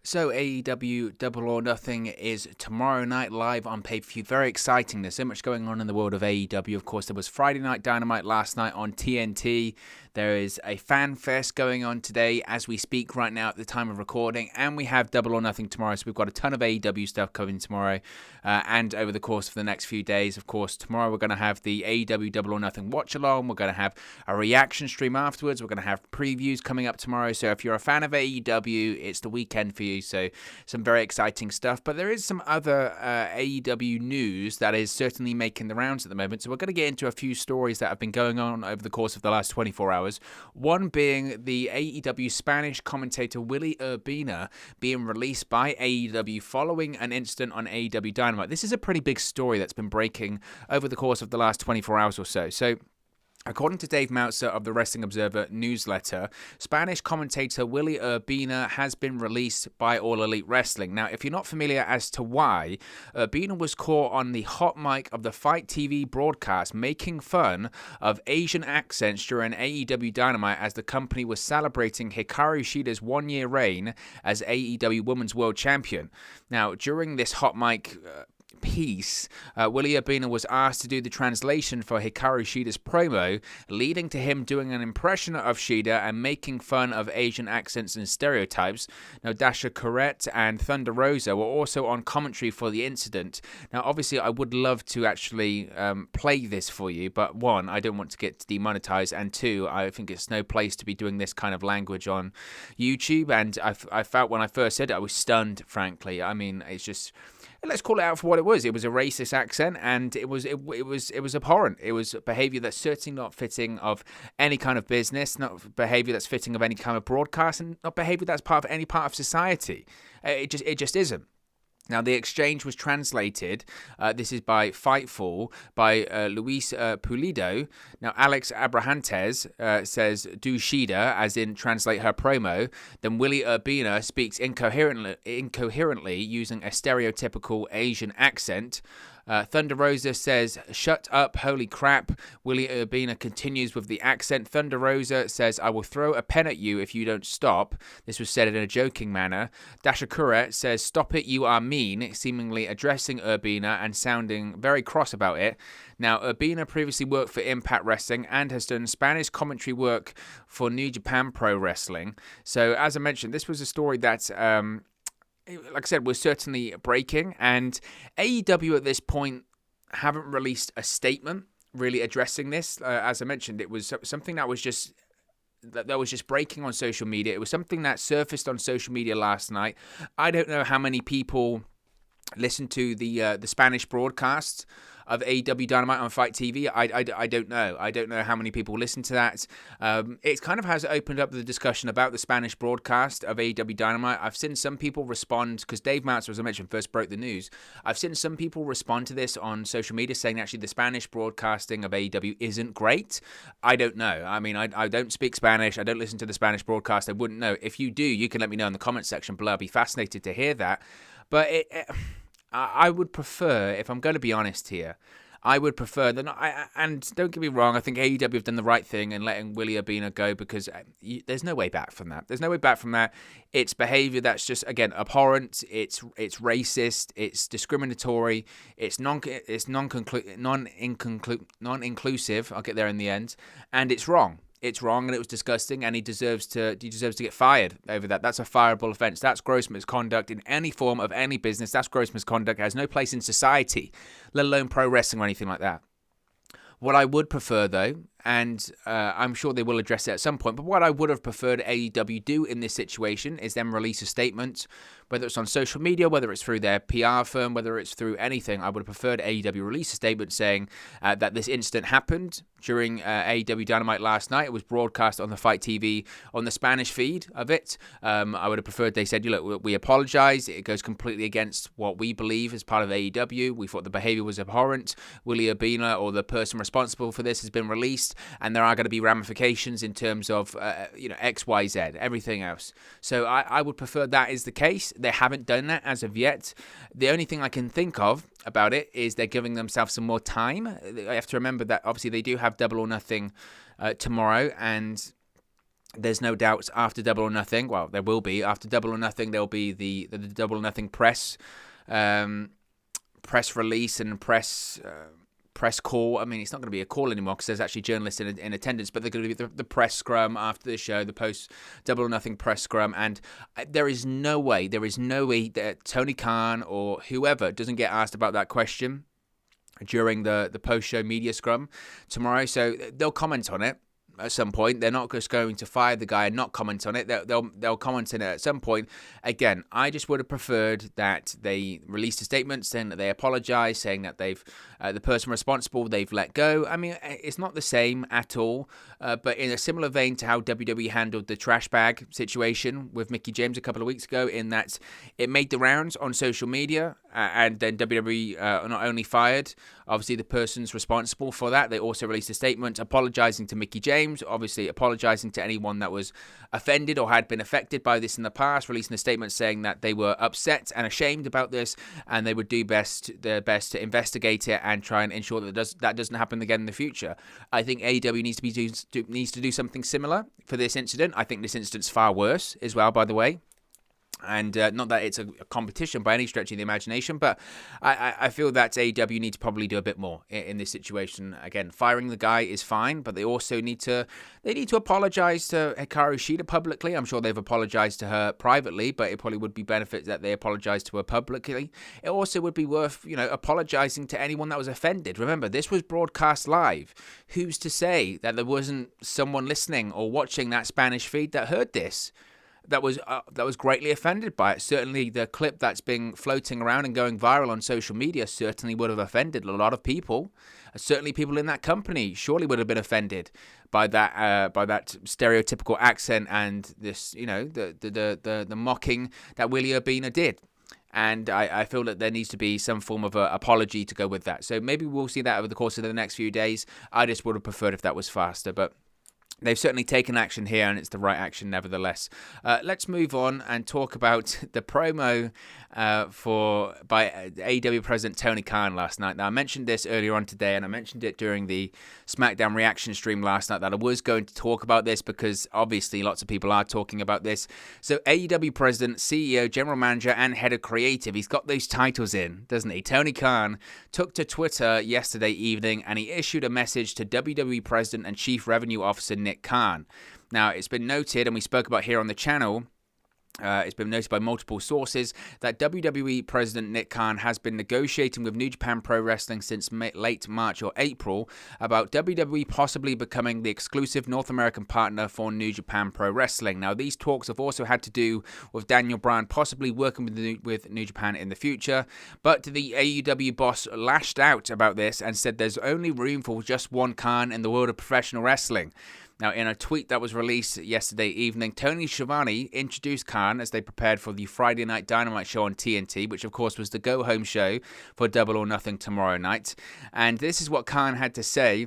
So AEW Double or Nothing is tomorrow night live on pay-per-view. Very exciting. There's so much going on in the world of AEW. Of course, there was Friday Night Dynamite last night on TNT. There is a fan fest going on today as we speak right now at the time of recording. And we have Double or Nothing tomorrow. So we've got a ton of AEW stuff coming tomorrow and over the course of the next few days. Of course, tomorrow we're going to have the AEW Double or Nothing watch-along. We're going to have a reaction stream afterwards. We're going to have previews coming up tomorrow. So if you're a fan of AEW, it's the weekend for you. So some very exciting stuff. But there is some other AEW news that is certainly making the rounds at the moment. So we're going to get into a few stories that have been going on over the course of the last 24 hours. One being the AEW Spanish commentator Willie Urbina being released by AEW following an incident on AEW Dynamite. This is a pretty big story that's been breaking over the course of the last 24 hours or so. So according to Dave Meltzer of the Wrestling Observer newsletter, Spanish commentator Willie Urbina has been released by All Elite Wrestling. Now, if you're not familiar as to why, Urbina was caught on the hot mic of the Fight TV broadcast making fun of Asian accents during AEW Dynamite as the company was celebrating Hikaru Shida's one-year reign as AEW Women's World Champion. Now, during this hot mic piece, Willie Urbina was asked to do the translation for Hikaru Shida's promo, leading to him doing an impression of Shida and making fun of Asian accents and stereotypes. Now, Dasha Corette and Thunder Rosa were also on commentary for the incident. Now, obviously, I would love to actually play this for you, but one, I don't want to get demonetized, and two, I think it's no place to be doing this kind of language on YouTube, and I felt when I first said it, I was stunned, frankly. I mean, it's just, let's call it out for what it was. It was a racist accent, and it was abhorrent. It was behavior that's certainly not fitting of any kind of business, not behavior that's fitting of any kind of broadcast, and not behavior that's part of any part of society. It just isn't. Now, the exchange was translated, this is by Fightful, by Luis Pulido. Now, Alex Abrahantes says, do Shida, as in translate her promo. Then Willie Urbina speaks incoherently using a stereotypical Asian accent. Thunder Rosa says, shut up, holy crap. Willie Urbina continues with the accent. Thunder Rosa says, I will throw a pen at you if you don't stop. This was said in a joking manner. Dasha Corette says, stop it, you are mean, seemingly addressing Urbina and sounding very cross about it. Now, Urbina previously worked for Impact Wrestling and has done Spanish commentary work for New Japan Pro Wrestling. So, as I mentioned, this was a story that like I said, was certainly breaking, and AEW at this point haven't released a statement really addressing this. As I mentioned, it was something that was just breaking on social media. It was something that surfaced on social media last night. I don't know how many people listened to the Spanish broadcast of AEW Dynamite on Fight TV. I don't know. I don't know how many people listen to that. It kind of has opened up the discussion about the Spanish broadcast of AEW Dynamite. I've seen some people respond, because Dave Meltzer, as I mentioned, first broke the news. I've seen some people respond to this on social media saying actually the Spanish broadcasting of AEW isn't great. I don't know. I mean, I don't speak Spanish. I don't listen to the Spanish broadcast. I wouldn't know. If you do, you can let me know in the comment section below. I'd be fascinated to hear that. But I would prefer, if I'm going to be honest here, I would prefer that. And don't get me wrong, I think AEW have done the right thing in letting Willie Urbina go, because there's no way back from that. There's no way back from that. It's behavior that's just, again, abhorrent. It's racist. It's discriminatory. It's non-inclusive. I'll get there in the end. And it's wrong. It's wrong, and it was disgusting, and he deserves to get fired over that. That's a fireable offence. That's gross misconduct in any form of any business. That's gross misconduct. It has no place in society, let alone pro wrestling or anything like that. What I would prefer, though, and I'm sure they will address it at some point, but what I would have preferred AEW do in this situation is then release a statement, whether it's on social media, whether it's through their PR firm, whether it's through anything. I would have preferred AEW release a statement saying that this incident happened during AEW Dynamite last night. It was broadcast on the Fight TV on the Spanish feed of it. I would have preferred they said, look, we apologize. It goes completely against what we believe as part of AEW. We thought the behavior was abhorrent. Willie Urbina, or the person responsible for this, has been released, and there are going to be ramifications in terms of X, Y, Z, everything else. So I would prefer that is the case. They haven't done that as of yet. The only thing I can think of about it is they're giving themselves some more time. I have to remember that obviously they do have Double or Nothing tomorrow, and there's no doubts after Double or Nothing. Well, there will be after Double or Nothing. There'll be the Double or Nothing press release and press call. I mean, it's not going to be a call anymore because there's actually journalists in attendance, but they're going to be the press scrum after the show, the post Double or Nothing press scrum. And there is no way that Tony Khan or whoever doesn't get asked about that question during the post-show media scrum tomorrow. So they'll comment on it at some point. They're not just going to fire the guy and not comment on it. They'll comment on it at some point. Again, I just would have preferred that they released a statement saying that they apologize, saying that they've the person responsible they've let go. I mean, it's not the same at all, but in a similar vein to how WWE handled the trash bag situation with Mickie James a couple of weeks ago, in that it made the rounds on social media, and then WWE not only fired obviously the person's responsible for that, they also released a statement apologizing to Mickie James, obviously apologizing to anyone that was offended or had been affected by this in the past, releasing a statement saying that they were upset and ashamed about this, and they would do their best to investigate it and try and ensure that that doesn't happen again in the future. I think AEW needs to do something similar for this incident. I think this incident's far worse as well, by the way. And not that it's a competition by any stretch of the imagination, but I feel that AEW need to probably do a bit more in this situation. Again, firing the guy is fine, but they also need to apologize to Hikaru Shida publicly. I'm sure they've apologized to her privately, but it probably would be benefit that they apologize to her publicly. It also would be worth, apologizing to anyone that was offended. Remember, this was broadcast live. Who's to say that there wasn't someone listening or watching that Spanish feed that heard this? That was greatly offended by it. Certainly the clip that's been floating around and going viral on social media certainly would have offended a lot of people. Certainly people in that company surely would have been offended by that stereotypical accent and this, the mocking that Willie Urbina did. And I feel that there needs to be some form of an apology to go with that. So maybe we'll see that over the course of the next few days. I just would have preferred if that was faster, but they've certainly taken action here, and it's the right action nevertheless. Let's move on and talk about the promo by AEW President Tony Khan last night. Now, I mentioned this earlier on today, and I mentioned it during the SmackDown reaction stream last night, that I was going to talk about this because obviously lots of people are talking about this. So AEW President, CEO, General Manager, and Head of Creative, he's got those titles in, doesn't he? Tony Khan took to Twitter yesterday evening, and he issued a message to WWE President and Chief Revenue Officer Nick Khan. Now, it's been noted, and we spoke about here on the channel, it's been noted by multiple sources that WWE President Nick Khan has been negotiating with New Japan Pro Wrestling since late March or April about WWE possibly becoming the exclusive North American partner for New Japan Pro Wrestling. Now, these talks have also had to do with Daniel Bryan possibly working with New Japan in the future, but the AEW boss lashed out about this and said there's only room for just one Khan in the world of professional wrestling. Now, in a tweet that was released yesterday evening, Tony Schiavone introduced Khan as they prepared for the Friday Night Dynamite show on TNT, which of course was the go-home show for Double or Nothing tomorrow night. And this is what Khan had to say.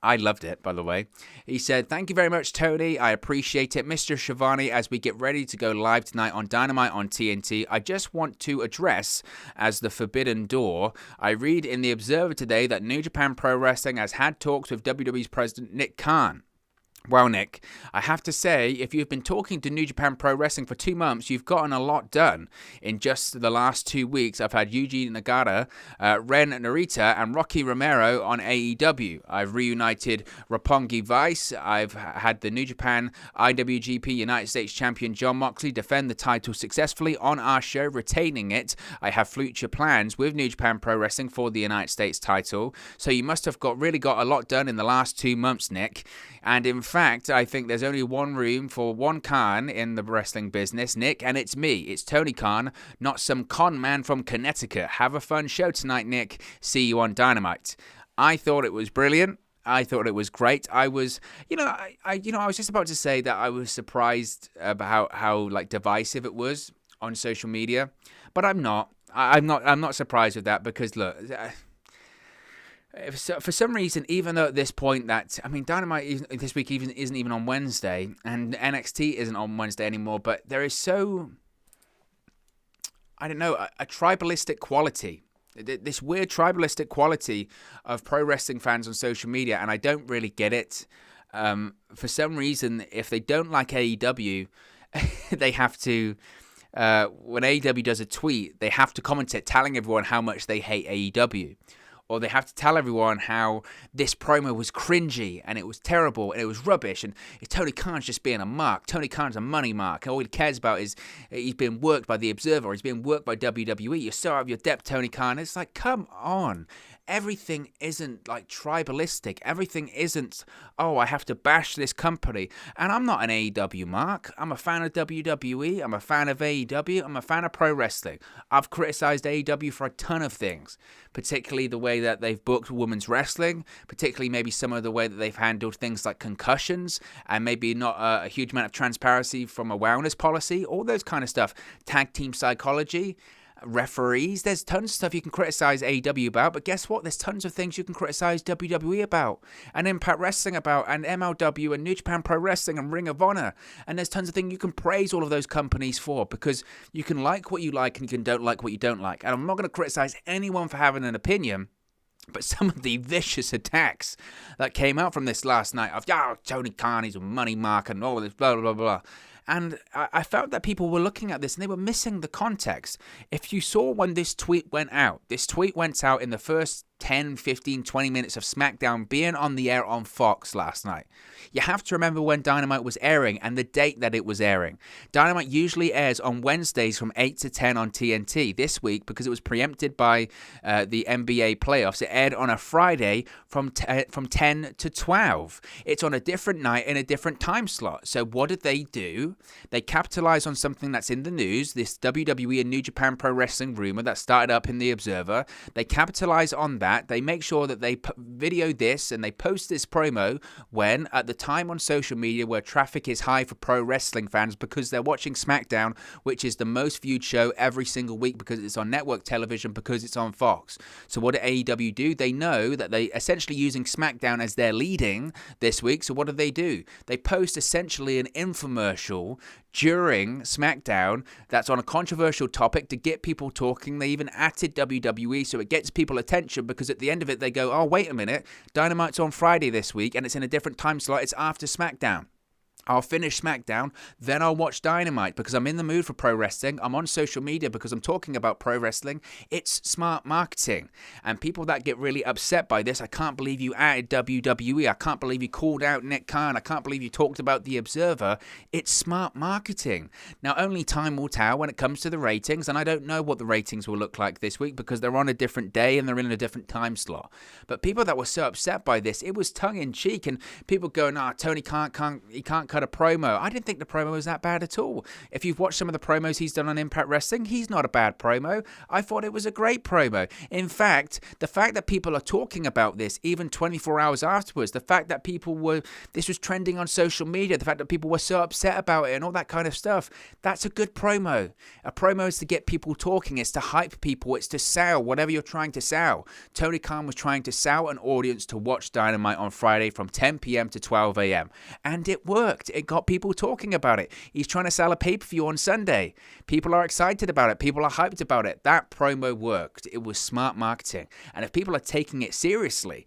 I loved it, by the way. He said, "Thank you very much, Tony. I appreciate it. Mr. Schiavone, as we get ready to go live tonight on Dynamite on TNT, I just want to address as the forbidden door. I read in the Observer today that New Japan Pro Wrestling has had talks with WWE's President Nick Khan. Well, Nick, I have to say, if you've been talking to New Japan Pro Wrestling for 2 months, you've gotten a lot done. In just the last 2 weeks, I've had Yuji Nagata, Ren Narita, and Rocky Romero on AEW. I've reunited Roppongi Vice. I've had the New Japan IWGP United States Champion Jon Moxley defend the title successfully on our show, retaining it. I have future plans with New Japan Pro Wrestling for the United States title. So you must have really got a lot done in the last 2 months, Nick. And in fact, I think there's only one room for one Khan in the wrestling business, Nick, and it's me. It's Tony Khan, not some con man from Connecticut. Have a fun show tonight, Nick. See you on Dynamite." I thought it was brilliant. I thought it was great. I was, I was just about to say that I was surprised about how divisive it was on social media, but I'm not. I'm not surprised with that because look. For some reason, even though at this point Dynamite this week isn't even on Wednesday, and NXT isn't on Wednesday anymore, but there is a tribalistic quality, this weird tribalistic quality of pro wrestling fans on social media, and I don't really get it. For some reason, if they don't like AEW, they have to, when AEW does a tweet, they have to comment it telling everyone how much they hate AEW. Or they have to tell everyone how this promo was cringy and it was terrible and it was rubbish and Tony Khan's just being a mark. Tony Khan's a money mark. All he cares about is he's being worked by the Observer. He's being worked by WWE. You're so out of your depth, Tony Khan. It's like, come on. Everything isn't like tribalistic. Everything isn't, oh, I have to bash this company. And I'm not an AEW mark. I'm a fan of WWE. I'm a fan of AEW. I'm a fan of pro wrestling. I've criticized AEW for a ton of things, particularly the way that they've booked women's wrestling, particularly maybe some of the way that they've handled things like concussions and maybe not a huge amount of transparency from a wellness policy, all those kind of stuff. Tag team psychology. Referees, there's tons of stuff you can criticize AEW about, but guess what? There's tons of things you can criticize WWE about, and Impact Wrestling about, and MLW, and New Japan Pro Wrestling, and Ring of Honor, and there's tons of things you can praise all of those companies for, because you can like what you like and you can don't like what you don't like. And I'm not going to criticize anyone for having an opinion, but some of the vicious attacks that came out from this last night of, Tony Khan, he's a money mark, and all this blah, blah, blah. And I felt that people were looking at this and they were missing the context. If you saw when this tweet went out in the first 10, 15, 20 minutes of SmackDown being on the air on Fox last night. You have to remember when Dynamite was airing and the date that it was airing. Dynamite usually airs on Wednesdays from 8 to 10 on TNT. This week, because it was preempted by the NBA playoffs, it aired on a Friday from 10 to 12. It's on a different night in a different time slot. So what did they do? They capitalized on something that's in the news, this WWE and New Japan Pro Wrestling rumor that started up in the Observer. They capitalize on that. They make sure that they video this and they post this promo when, at the time on social media where traffic is high for pro wrestling fans because they're watching SmackDown, which is the most viewed show every single week because it's on network television, because it's on Fox. So what did AEW do? They know that they essentially using SmackDown as their leading this week. So what do? They post essentially an infomercial during SmackDown that's on a controversial topic to get people talking. They even added WWE so it gets people attention, because at the end of it they go, oh, wait a minute, Dynamite's on Friday this week and it's in a different time slot. It's after SmackDown. I'll finish SmackDown, then I'll watch Dynamite because I'm in the mood for pro wrestling. I'm on social media because I'm talking about pro wrestling. It's smart marketing. And people that get really upset by this, I can't believe you added WWE. I can't believe you called out Nick Khan. I can't believe you talked about The Observer. It's smart marketing. Now, only time will tell when it comes to the ratings, and I don't know what the ratings will look like this week because they're on a different day and they're in a different time slot. But people that were so upset by this, it was tongue-in-cheek, and people going, Tony can't cut a promo. I didn't think the promo was that bad at all. If you've watched some of the promos he's done on Impact Wrestling, he's not a bad promo. I thought it was a great promo. In fact, the fact that people are talking about this even 24 hours afterwards, the fact that this was trending on social media, the fact that people were so upset about it and all that kind of stuff, that's a good promo. A promo is to get people talking. It's to hype people. It's to sell whatever you're trying to sell. Tony Khan was trying to sell an audience to watch Dynamite on Friday from 10 p.m. to 12 a.m. And it worked. It got people talking about it. He's trying to sell a pay-per-view on Sunday. People are excited about it. People are hyped about it. That promo worked. It was smart marketing. And if people are taking it seriously,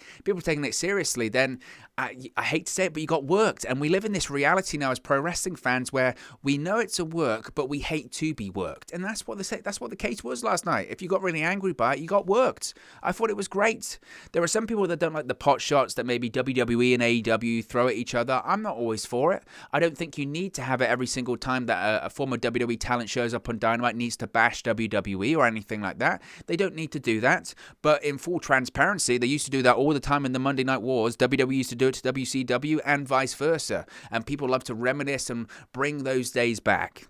then I hate to say it, but you got worked. And we live in this reality now as pro wrestling fans where we know it's a work, but we hate to be worked. And that's what the case was last night. If you got really angry by it, you got worked. I thought it was great. There are some people that don't like the pot shots that maybe WWE and AEW throw at each other. I'm not always for it. I don't think you need to have it every single time that a former WWE talent shows up on Dynamite needs to bash WWE or anything like that. They don't need to do that. But in full transparency, they used to do that all the time in the Monday Night Wars. WWE used to do it to WCW and vice versa. And people love to reminisce and bring those days back.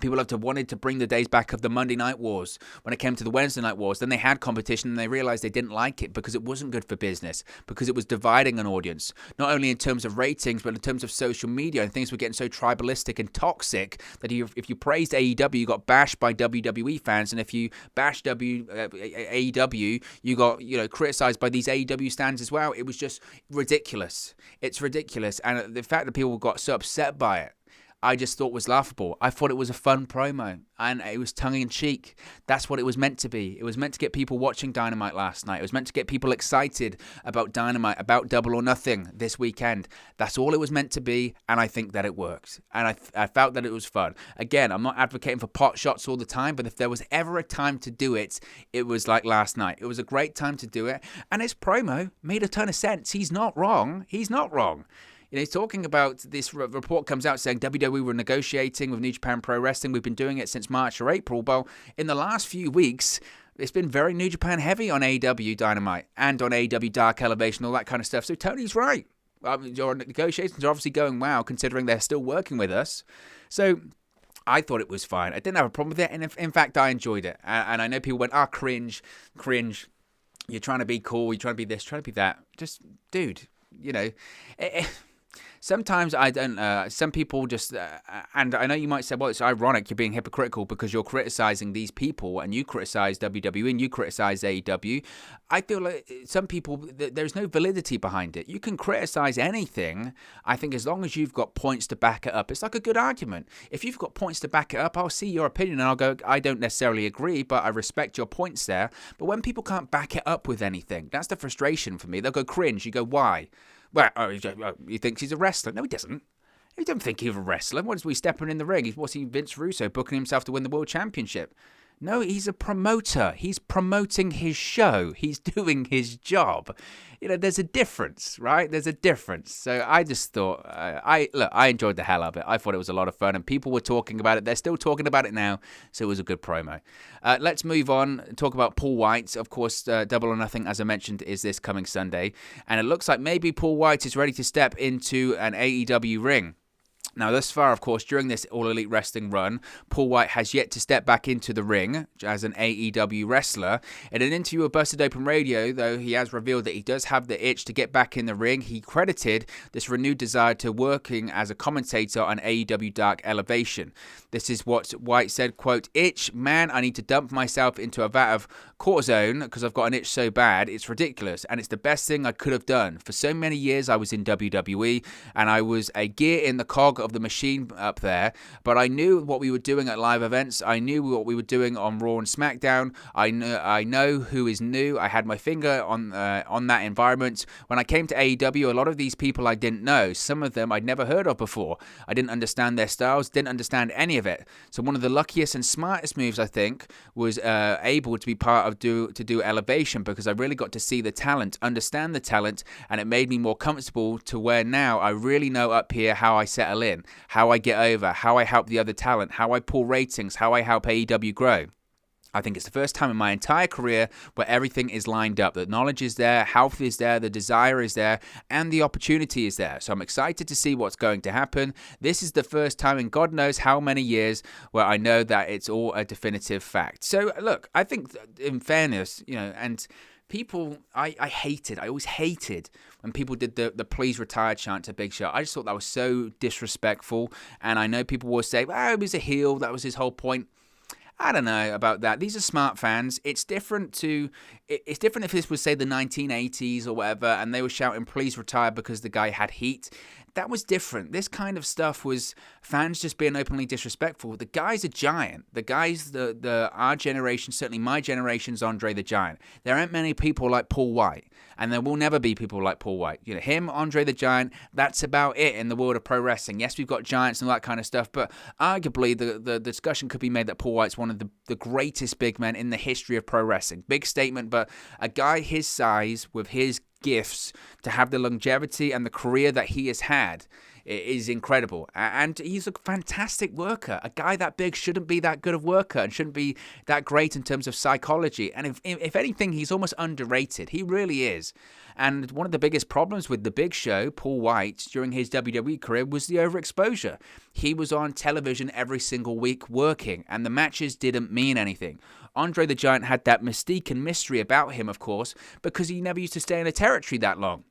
People wanted to bring the days back of the Monday Night Wars. When it came to the Wednesday Night Wars, then they had competition and they realized they didn't like it because it wasn't good for business, because it was dividing an audience, not only in terms of ratings, but in terms of social media, and things were getting so tribalistic and toxic that if you praised AEW, you got bashed by WWE fans, and if you bashed AEW, you got criticized by these AEW stands as well. It was just ridiculous. It's ridiculous. And the fact that people got so upset by it, I just thought was laughable. I thought it was a fun promo, and it was tongue-in-cheek. That's what it was meant to be. It was meant to get people watching Dynamite last night. It was meant to get people excited about Dynamite, about Double or Nothing this weekend. That's all it was meant to be, and I think that it worked. And I felt that it was fun. Again, I'm not advocating for pot shots all the time, but if there was ever a time to do it, it was like last night. It was a great time to do it, and his promo made a ton of sense. He's not wrong. He's not wrong. He's talking about this report comes out saying WWE were negotiating with New Japan Pro Wrestling. We've been doing it since March or April. Well, in the last few weeks, it's been very New Japan heavy on AEW Dynamite and on AEW Dark Elevation, all that kind of stuff. So Tony's right. Your negotiations are obviously going well, considering they're still working with us. So I thought it was fine. I didn't have a problem with it. And in fact, I enjoyed it. And I know people went, cringe. You're trying to be cool. You're trying to be this, trying to be that. Just, dude, sometimes I don't, some people just, and I know you might say, well, it's ironic you're being hypocritical because you're criticizing these people and you criticize WWE and you criticize AEW. I feel like some people, there's no validity behind it. You can criticize anything, I think, as long as you've got points to back it up. It's like a good argument. If you've got points to back it up, I'll see your opinion and I'll go, I don't necessarily agree, but I respect your points there. But when people can't back it up with anything, that's the frustration for me. They'll go cringe. You go, why? Well, he thinks he's a wrestler. No, he doesn't. He don't think he's a wrestler. What is he stepping in the ring? What's he, Vince Russo, booking himself to win the World Championship? No, he's a promoter. He's promoting his show. He's doing his job. There's a difference, right? There's a difference. So I just thought, I enjoyed the hell out of it. I thought it was a lot of fun, and people were talking about it. They're still talking about it now, so it was a good promo. Let's move on and talk about Paul Wight. Of course, Double or Nothing, as I mentioned, is this coming Sunday, and it looks like maybe Paul Wight is ready to step into an AEW ring. Now, thus far, of course, during this All Elite Wrestling run, Paul Wight has yet to step back into the ring as an AEW wrestler. In an interview with Busted Open Radio, though, he has revealed that he does have the itch to get back in the ring. He credited this renewed desire to working as a commentator on AEW Dark Elevation. This is what Wight said, quote, "Itch, man, I need to dump myself into a vat of cortisone because I've got an itch so bad. It's ridiculous, and it's the best thing I could have done. For so many years, I was in WWE, and I was a gear in the cog of the machine up there, but I knew what we were doing at live events. I knew what we were doing on Raw and SmackDown. I know who is new. I had my finger on that environment. When I came to AEW, a lot of these people I didn't know. Some of them I'd never heard of before. I didn't understand their styles, didn't understand any of it. So one of the luckiest and smartest moves, I think, was able to be part of to do Elevation, because I really got to see the talent, understand the talent, and it made me more comfortable to where now I really know up here how I settle in, how I get over, how I help the other talent, how I pull ratings, how I help AEW grow. I think it's the first time in my entire career where everything is lined up. The knowledge is there, health is there, the desire is there, and the opportunity is there. So I'm excited to see what's going to happen. This is the first time in God knows how many years where I know that it's all a definitive fact. So look, I think in fairness, and people, I always hated when people did the please retire chant to Big Show. I just thought that was so disrespectful. And I know people will say, it was a heel, that was his whole point. I don't know about that. These are smart fans. It's different if this was, say, the 1980s or whatever, and they were shouting, please retire, because the guy had heat. That was different. This kind of stuff was fans just being openly disrespectful. The guy's a giant. The guy's our generation, certainly my generation's Andre the Giant. There aren't many people like Paul Wight, and there will never be people like Paul Wight. Him, Andre the Giant, that's about it in the world of pro wrestling. Yes, we've got giants and all that kind of stuff, but arguably the discussion could be made that Paul Wight's one of the greatest big men in the history of pro wrestling. Big statement, but a guy his size with his gifts to have the longevity and the career that he has had is incredible. And he's a fantastic worker. A guy that big shouldn't be that good of worker and shouldn't be that great in terms of psychology. And if anything, he's almost underrated. He really is. And one of the biggest problems with the Big Show, Paul Wight, during his WWE career was the overexposure. He was on television every single week working, and the matches didn't mean anything. Andre the Giant had that mystique and mystery about him, of course, because he never used to stay in a territory that long.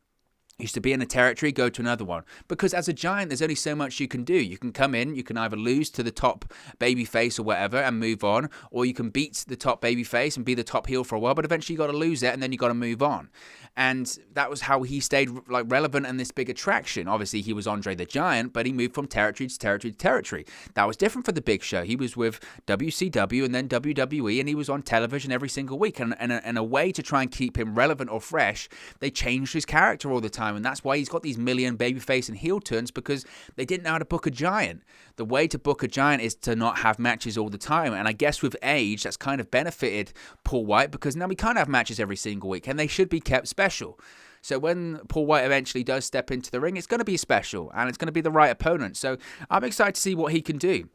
Used to be in a territory, go to another one. Because as a giant, there's only so much you can do. You can come in, you can either lose to the top babyface or whatever and move on, or you can beat the top babyface and be the top heel for a while, but eventually you got to lose it and then you got to move on. And that was how he stayed like relevant and this big attraction. Obviously, he was Andre the Giant, but he moved from territory to territory to territory. That was different for the Big Show. He was with WCW and then WWE, and he was on television every single week. And a way to try and keep him relevant or fresh, they changed his character all the time. And that's why he's got these million babyface and heel turns, because they didn't know how to book a giant. The way to book a giant is to not have matches all the time. And I guess with age, that's kind of benefited Paul Wight, because now we can't have matches every single week, and they should be kept special. So when Paul Wight eventually does step into the ring, it's going to be special, and it's going to be the right opponent. So I'm excited to see what he can do.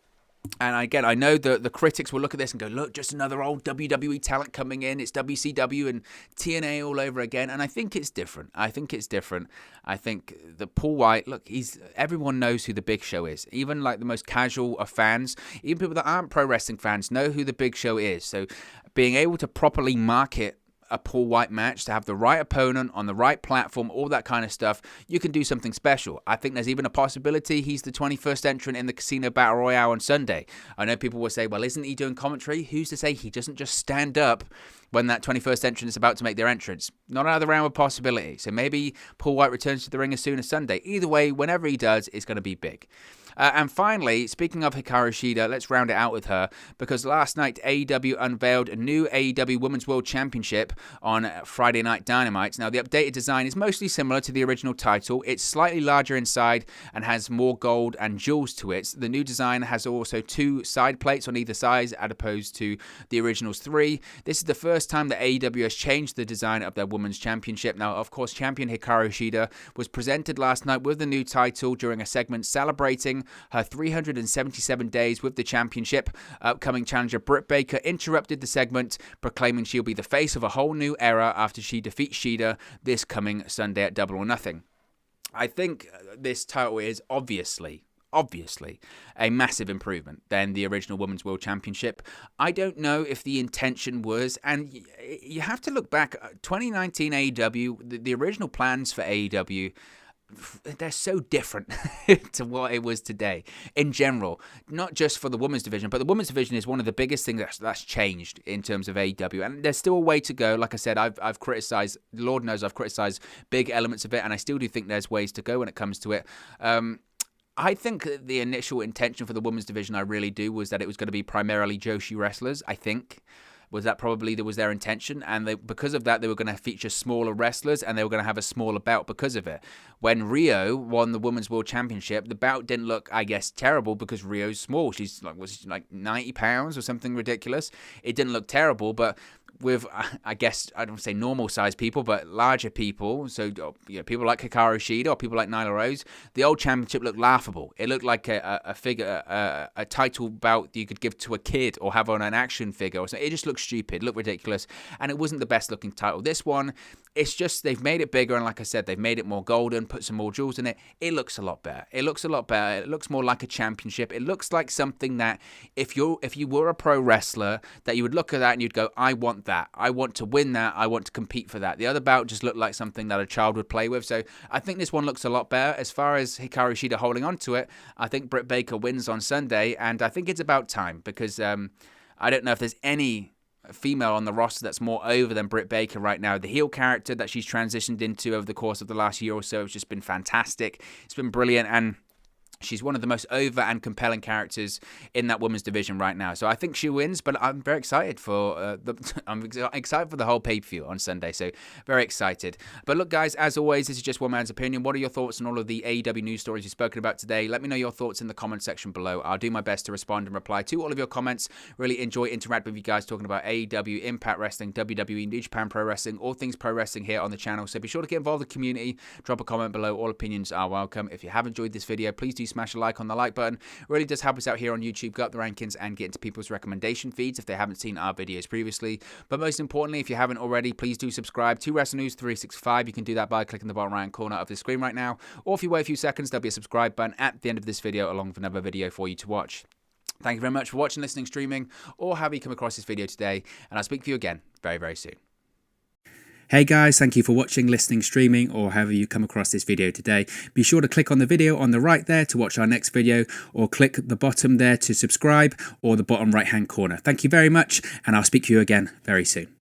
And again, I know the critics will look at this and go, look, just another old WWE talent coming in. It's WCW and TNA all over again. And I think it's different. I think the Paul Wight, look, everyone knows who the Big Show is. Even like the most casual of fans, even people that aren't pro wrestling fans know who the Big Show is. So being able to properly market a Paul Wight match, to have the right opponent on the right platform, all that kind of stuff, you can do something special. I think there's even a possibility he's the 21st entrant in the Casino Battle Royale on Sunday. I know people will say, well, isn't he doing commentary? Who's to say he doesn't just stand up when that 21st entrant is about to make their entrance? Not out of the realm of possibility. So maybe Paul Wight returns to the ring as soon as Sunday. Either way, whenever he does, it's going to be big. And finally, speaking of Hikaru Shida, let's round it out with her, because last night AEW unveiled a new AEW Women's World Championship on Friday Night Dynamite. Now, the updated design is mostly similar to the original title. It's slightly larger inside and has more gold and jewels to it. The new design has also 2 side plates on either side, as opposed to the original's 3. This is the first time that AEW has changed the design of their Women's Championship. Now, of course, champion Hikaru Shida was presented last night with the new title during a segment celebrating her 377 days with the championship. Upcoming challenger Britt Baker interrupted the segment, proclaiming she'll be the face of a whole new era after she defeats Shida this coming Sunday at Double or Nothing. I think this title is obviously a massive improvement than the original Women's World Championship. I don't know if the intention was, and you have to look back, 2019 AEW, the original plans for AEW, they're so different to what it was today in general, not just for the women's division, but the women's division is one of the biggest things that's changed in terms of AEW, and there's still a way to go. Like I said, I've criticized, Lord knows I've criticized big elements of it, and I still do think there's ways to go when it comes to it. I think the initial intention for the women's division, I really do, was that it was going to be primarily Joshi wrestlers, I think. Was their intention, and because of that, they were going to feature smaller wrestlers, and they were going to have a smaller bout because of it. When Rio won the Women's World Championship, the bout didn't look, I guess, terrible, because Rio's small. She's like 90 pounds or something ridiculous. It didn't look terrible, but with, I guess, I don't say normal sized people, but larger people, so people like Hikaru Shida or people like Nyla Rose, the old championship looked laughable. It looked like a title bout you could give to a kid or have on an action figure or something. It just looked stupid, looked ridiculous, and it wasn't the best looking title. This one, it's just, they've made it bigger, and like I said, they've made it more golden, put some more jewels in it. It looks a lot better. It looks more like a championship. It looks like something that if you were a pro wrestler, that you would look at that and you'd go, I want that. I want to win that. I want to compete for that. The other bout just looked like something that a child would play with. So I think this one looks a lot better. As far as Hikaru Shida holding on to it, I think Britt Baker wins on Sunday, and I think it's about time, because I don't know if there's any female on the roster that's more over than Britt Baker right now. The heel character that she's transitioned into over the course of the last year or so has just been fantastic. It's been brilliant, and she's one of the most over and compelling characters in that women's division right now. So I think she wins, but I'm very excited for excited for the whole pay-per-view on Sunday. So very excited. But look, guys, as always, this is just one man's opinion. What are your thoughts on all of the AEW news stories we've spoken about today? Let me know your thoughts in the comment section below. I'll do my best to respond and reply to all of your comments. Really enjoy interacting with you guys, talking about AEW, Impact Wrestling, WWE, New Japan Pro Wrestling, all things pro wrestling here on the channel. So be sure to get involved in the community. Drop a comment below. All opinions are welcome. If you have enjoyed this video, please do smash a like on the like button. It really does help us out here on YouTube, go up the rankings and get into people's recommendation feeds if they haven't seen our videos previously. But most importantly, if you haven't already, please do subscribe to Wrestle News 365. You can do that by clicking the bottom right corner of the screen right now, or if you wait a few seconds, there'll be a subscribe button at the end of this video along with another video for you to watch. Thank you very much for watching, listening, streaming, or however you come across this video today, and I'll speak to you again very, very soon. Hey guys, thank you for watching, listening, streaming, or however you come across this video today. Be sure to click on the video on the right there to watch our next video, or click the bottom there to subscribe, or the bottom right hand corner. Thank you very much, and I'll speak to you again very soon.